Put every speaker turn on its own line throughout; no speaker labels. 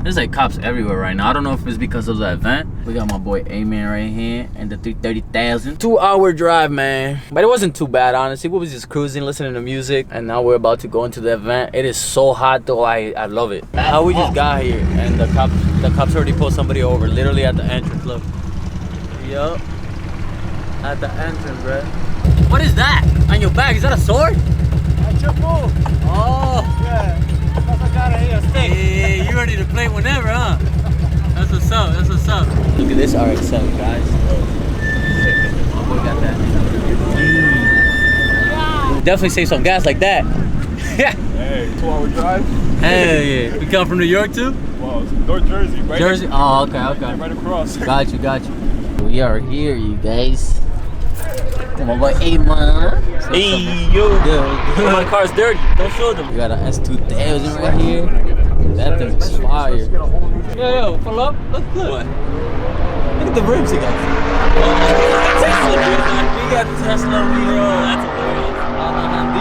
There's like cops everywhere right now. I don't know if it's because of the event. We got my boy A-Man right here and the 330,000. 2-hour drive, man. But it wasn't too bad, honestly. We was just cruising, listening to music, and now we're about to go into the event. It is so hot though, I love it. How we just got here and the cops already pulled somebody over, literally at the entrance, look. Yup. At the entrance, bro. What is that? On your back, is that a sword?
That's your move.
Oh.
Yeah.
Yeah, you ready to play whenever, huh? That's what's up, that's what's up. Look at this RX-7, guys. Oh, boy got that. Definitely save some gas like that. Yeah.
Hey, 2-hour drive.
Hell yeah. We come from New York too?
Well, it's North Jersey, right?
Jersey? Oh, okay.
Right across.
Got you. We are here, you guys. Come on, boy. Hey, man.
Hey, yo. My car's dirty. Don't show them.
We got an S2000 right here. That thing is fire. Yo, pull up. Look good. What? Look at the rims he got.
Tesla, we got Tesla wheel. That's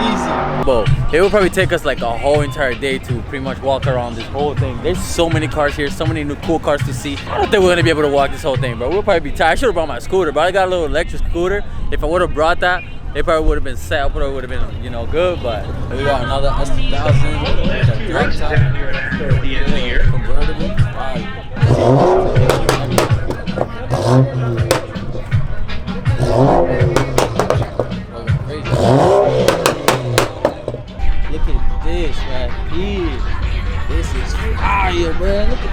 easy. Bro, it will probably take us like a whole entire day to pretty much walk around this whole thing. There's so many cars here, so many new cool cars to see. I don't think we're gonna be able to walk this whole thing, bro. We'll probably be tired. I should have brought my scooter, but I got a little electric scooter. If I would have brought that, it probably would have been set up, it would have been, you know, good. But we got another S2000, drop top, convertible. Look at this right here. This is fire, bro. Look at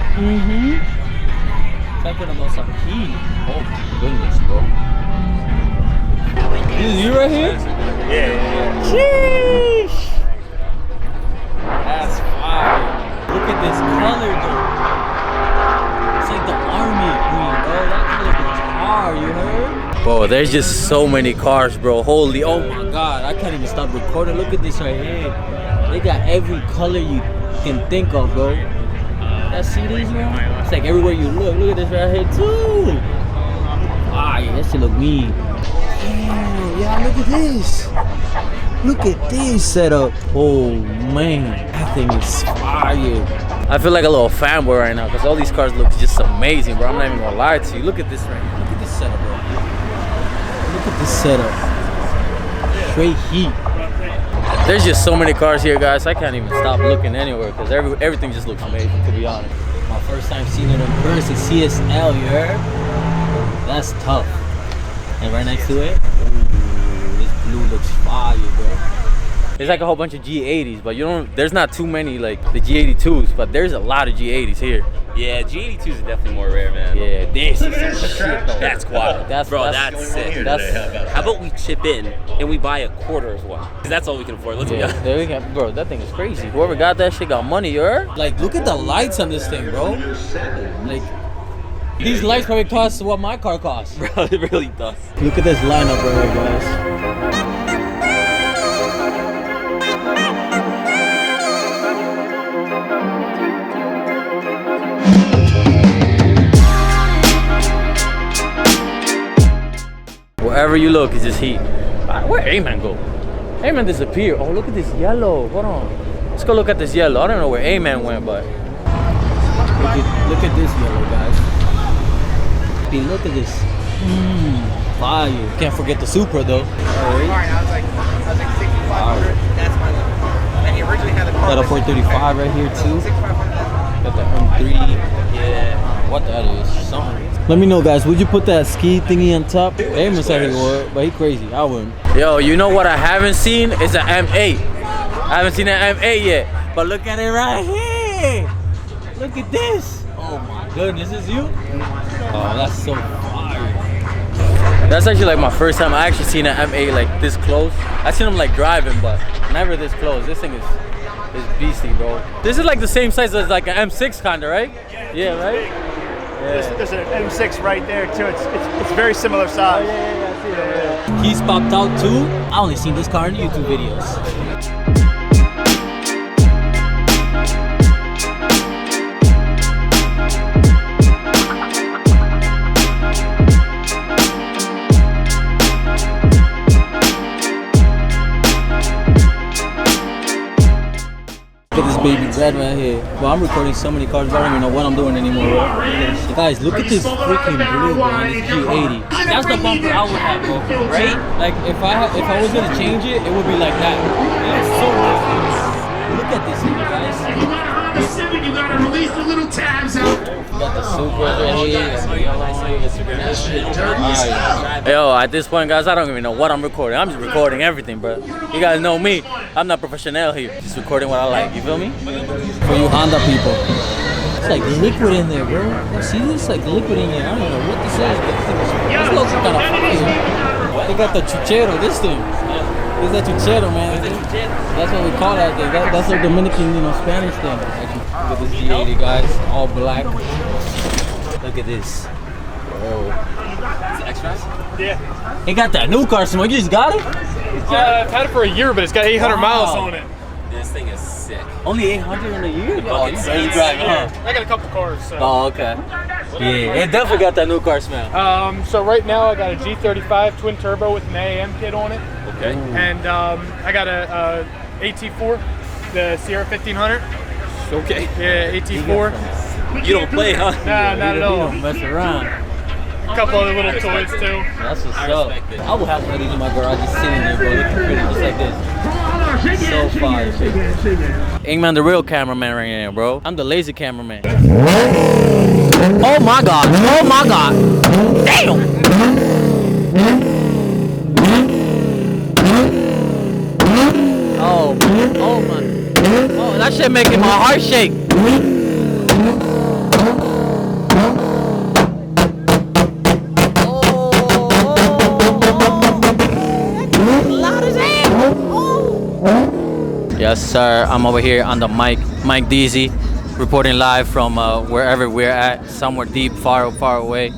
talking about some heat. Oh my goodness, bro. This is you right here?
Yeah.
Sheesh. That's fire. Look at this color, though. It's like the army green, bro. That color is hard, you heard? Bro, there's just so many cars, bro. Holy, oh my God. I can't even stop recording. Look at this right here. They got every color you can think of, bro. Y'all see these, bro? It's like everywhere you look. Look at this right here, too. Ah, yeah, that shit look mean. Damn, yeah, look at this. Look at this setup. Oh, man. That thing is fire. I feel like a little fanboy right now because all these cars look just amazing, bro. I'm not even gonna lie to you. Look at this right here. Look at this setup, bro. Look at this setup. Straight heat. There's just so many cars here, guys. I can't even stop looking anywhere because everything just looks amazing, to be honest. My first time seeing it in person, CSL, you heard? That's tough. And right next to it, ooh, this blue looks fire, bro. There's like a whole bunch of G80s, but there's not too many like the G82s, but there's a lot of G80s here.
Yeah, G82s are definitely more rare, man.
Yeah, this is some shit though.
That's quad.
That's
sick. How about we chip in and we buy a quarter as well? Because that's all we can afford. Let's be honest.
There we go. Bro, that thing is crazy. Whoever got that shit got money, you heard? Like, look at the lights on this thing, bro. Like, these lights probably cost what my car costs.
Bro, it really does.
Look at this lineup right here, guys. Wherever you look, it's just heat. Where'd A-Man go? A-Man disappeared. Oh, look at this yellow. Hold on. Let's go look at this yellow. I don't know where A-Man went, but look at this yellow, guys. Look at this. Fire. Can't forget the Supra, though.
I was like 6,500. That's my limit. And he originally had the car.
Got a 435 right here, too. Got the M3. Yeah. What that is. Something. Let me know, guys. Would you put that ski thingy on top? A-Man said he would, but he crazy. I wouldn't. Yo, you know what I haven't seen? Is an M8. I haven't seen an M8 yet. But look at it right here. Look at this. Oh my goodness, this is you? Oh, that's so fire. That's actually like my first time I actually seen an M8 like this close. I seen them like driving, but never this close. This thing is beastly, bro. This is like the same size as like an M6 kinda, right? Yeah, right?
Yeah. There's an M6 right there too. It's very similar size.
Oh, yeah, I see that. Keys popped out too. I only seen this car in YouTube videos. Look at this baby red right here. Well, I'm recording so many cars, but I don't even know what I'm doing anymore, bro. Guys, look at this freaking blue, man. This G80. That's the bumper I would have, bro. Right? Like, if I was gonna change it, it would be like that. It's so nice. Look at this thing, guys.
You gotta release the little tabs out.
Got the Supras right here. Yo, at this point, guys, I don't even know what I'm recording. I'm just recording everything, bro. You guys know me. I'm not professional here. Just recording what I like. You feel me? For you Honda people. It's like liquid in there, bro. See this? It's like liquid in there. I don't know what this is, but this looks kind of fire. They got the chuchero, this thing. This is the chuchero, man. That's what we call that thing. That's our Dominican, Spanish thing. Look at this G80, guys. All black. Look at this. Whoa.
It's extras?
Yeah.
He got that new car, Smoke. You just got it?
I've had it for a year, but it's got 800 miles on it.
This thing is sick.
Only 800 in a year? Oh, you
seats.
drive, huh?
I got a couple cars. So.
Oh, okay. Yeah, it definitely got that new car smell.
So right now I got a G35 twin turbo with an AM kit on it,
Okay.
and I got a AT4, the Sierra 1500.
Okay.
Yeah, AT4.
You don't play, huh?
Nah, not at
You
all.
don't mess around.
A couple other little toys too.
That's what's
I
up.
respect it.
I will have one of these in my garage just sitting there, bro. Looking pretty, just like this. So fire. Ingman, the real cameraman right here, bro. I'm the lazy cameraman. Oh my god. Oh my god. Damn. Oh my. Oh, that shit making my heart shake. Yes, sir. I'm over here on the mic, Mike Deasy, reporting live from wherever we're at, somewhere deep, far away.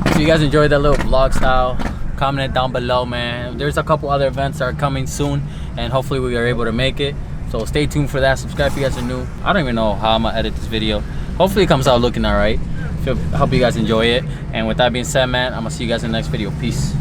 If you guys enjoyed that little vlog style, comment it down below, man. There's a couple other events that are coming soon, and hopefully we are able to make it. So stay tuned for that. Subscribe if you guys are new. I don't even know how I'm gonna edit this video. Hopefully it comes out looking all right. I hope you guys enjoy it. And with that being said, man, I'm gonna see you guys in the next video. Peace.